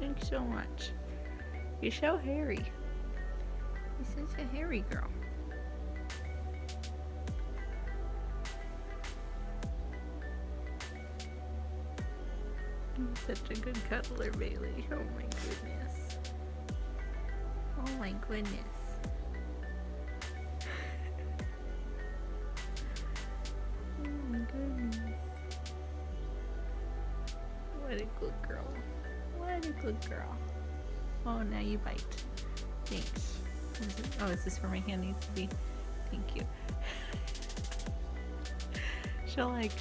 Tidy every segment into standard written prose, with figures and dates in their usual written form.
Thanks so much. You're so hairy. You're such a hairy girl. You're such a good cuddler, Bailey. Oh my goodness. Oh my goodness. Oh my goodness. What a good girl. What a good girl. Oh, now you bite. Thanks. Is this where my hand needs to be? Thank you. She'll like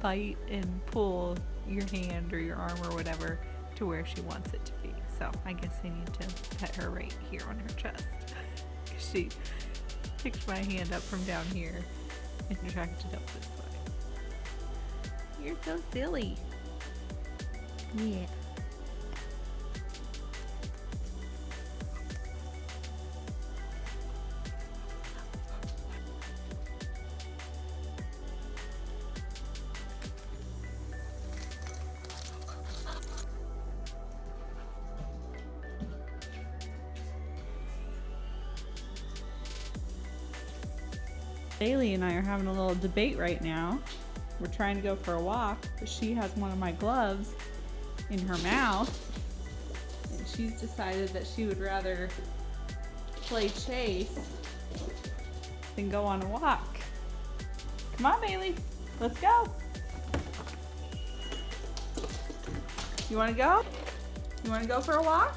bite and pull your hand or your arm or whatever to where she wants it to be. So I guess I need to pet her right here on her chest. She picked my hand up from down here and dragged it up this way. You're so silly. Yeah. Bailey and I are having a little debate right now. We're trying to go for a walk, but she has one of my gloves in her mouth, and she's decided that she would rather play chase than go on a walk. Come on, Bailey, let's go. You want to go? You want to go for a walk?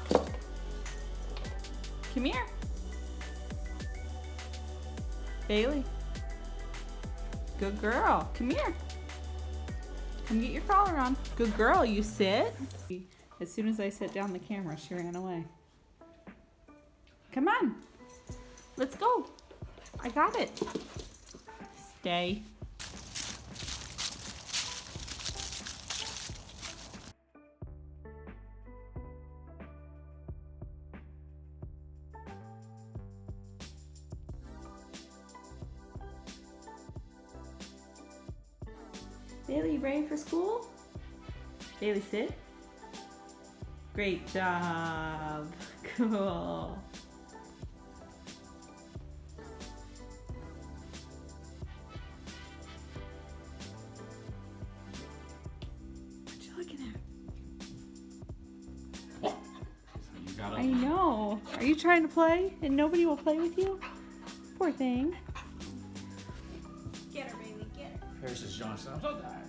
Come here. Bailey. Good girl. Come here. Come get your collar on. Good girl. You sit. As soon as I set down the camera, she ran away. Come on. Let's go. I got it. Stay. Bailey, you ready for school? Bailey, sit. Great job. Cool. What you looking at? I know. Are you trying to play and nobody will play with you? Poor thing. Get her, baby, get her. Paris is Johnson. I'm so tired.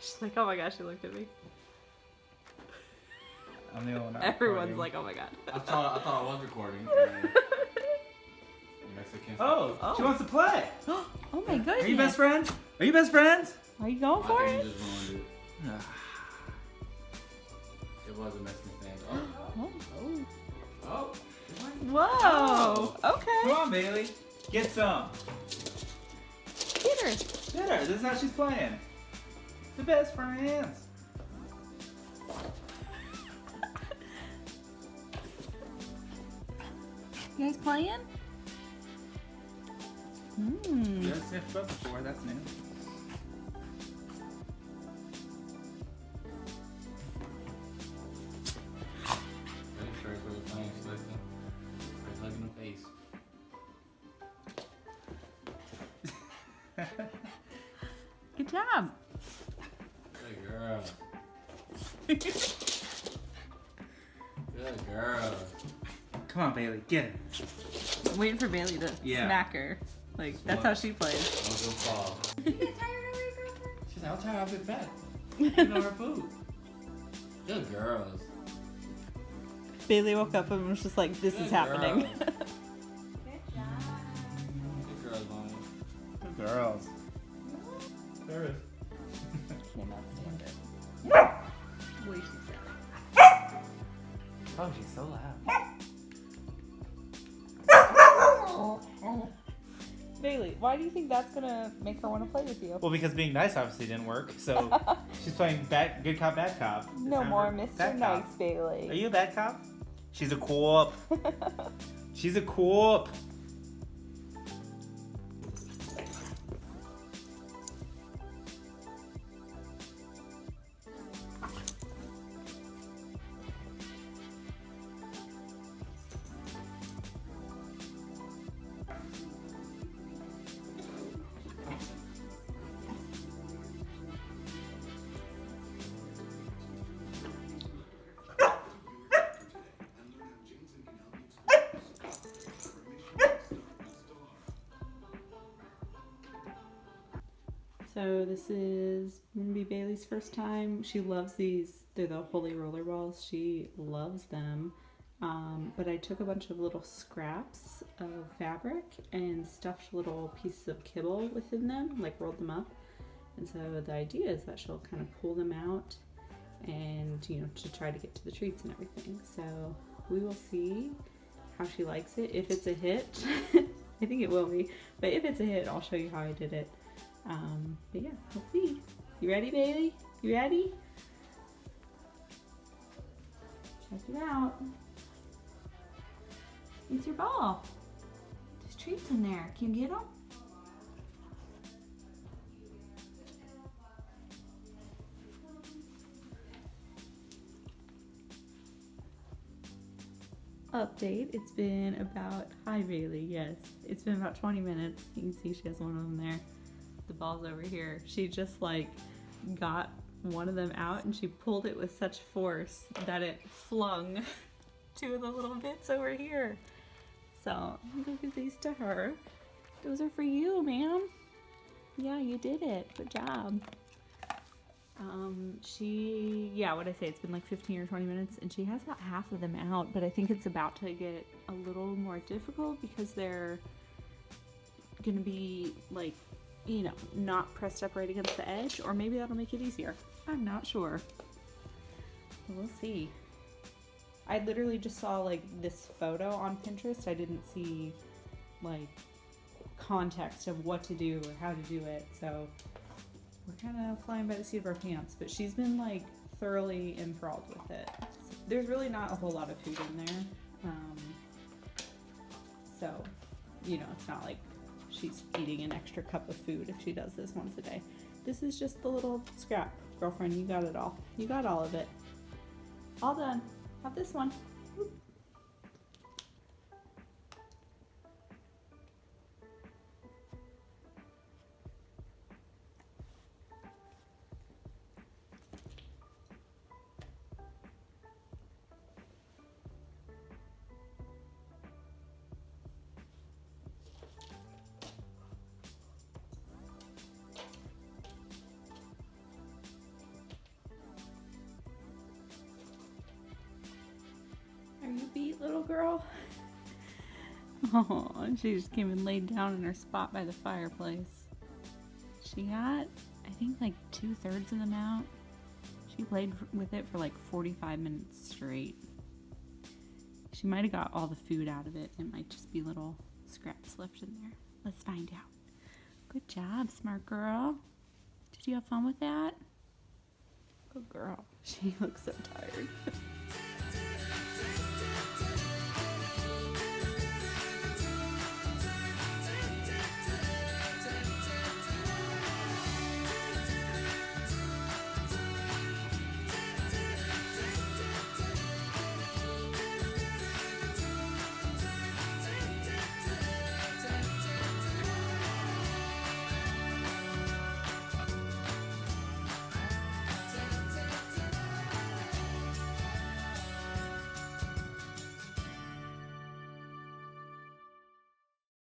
She's like, oh my gosh, she looked at me. I'm the only one not Everyone's recording. like, oh my god. I thought I was recording. Oh. She wants to play. Oh my goodness. Are you best friends? Are you best friends? Are you going for it? Just ruined it. It was a messy thing. Oh. Whoa. Okay. Come on, Bailey. Get some. Get her. Get her. This is how she's playing. The best friends. You guys playing? Yes, sniffed up before. That's new. Ready for the playing slipping. First look in the face. Good job. Good girl. Good girl. Come on, Bailey, get it. I'm waiting for Bailey to smack her. Like, that's how she plays. Don't go fall. You get tired already, girlfriend? She's like, I'm tired, I've been fat. You know her food. Good girls. Bailey woke up and was just like, this is happening. Good job. Good girls, mommy. Good girls. There is. Cannot stand it. Way too sad. Oh, she's so loud. Bailey, Bailey, why do you think that's gonna make her want to play with you? Well, because being nice obviously didn't work, so she's playing good cop, bad cop. It's No time more for Mr. bad Nice, cop. Bailey. Are you a bad cop? She's a co-op. She's a co-op. So this is gonna be Bailey's first time. She loves these. They're the Holy Roller Balls. She loves them. But I took a bunch of little scraps of fabric and stuffed little pieces of kibble within them, like rolled them up. And so the idea is that she'll kind of pull them out and, you know, to try to get to the treats and everything. So we will see how she likes it. If it's a hit, I think it will be. But if it's a hit, I'll show you how I did it. But yeah, we'll see. You ready, Bailey? You ready? Check it out. It's your ball. There's treats in there. Can you get them? Update. It's been about, hi Bailey, yes. It's been about 20 minutes. You can see she has one of them there. The ball's over here. She just like got one of them out and she pulled it with such force that it flung two of the little bits over here. So I'm gonna give these to her. Those are for you, ma'am. Yeah, you did it. Good job. What'd I say? It's been like 15 or 20 minutes and she has about half of them out, but I think it's about to get a little more difficult because they're gonna be like, you know, not pressed up right against the edge, or maybe that'll make it easier. I'm not sure. We'll see. I literally just saw like this photo on Pinterest. I didn't see like context of what to do or how to do it, so we're kind of flying by the seat of our pants, but she's been like thoroughly enthralled with it. There's really not a whole lot of food in there. So, you know, it's not like she's eating an extra cup of food if she does this once a day. This is just the little scrap. Girlfriend, you got it all. You got all of it. All done. Have this one. Whoop. Are you beat, little girl? Oh, she just came and laid down in her spot by the fireplace. She got, I think, like 2/3 of them out. She played with it for like 45 minutes straight. She might have got all the food out of it. It might just be little scraps left in there. Let's find out. Good job, smart girl. Did you have fun with that? Good girl. She looks so tired.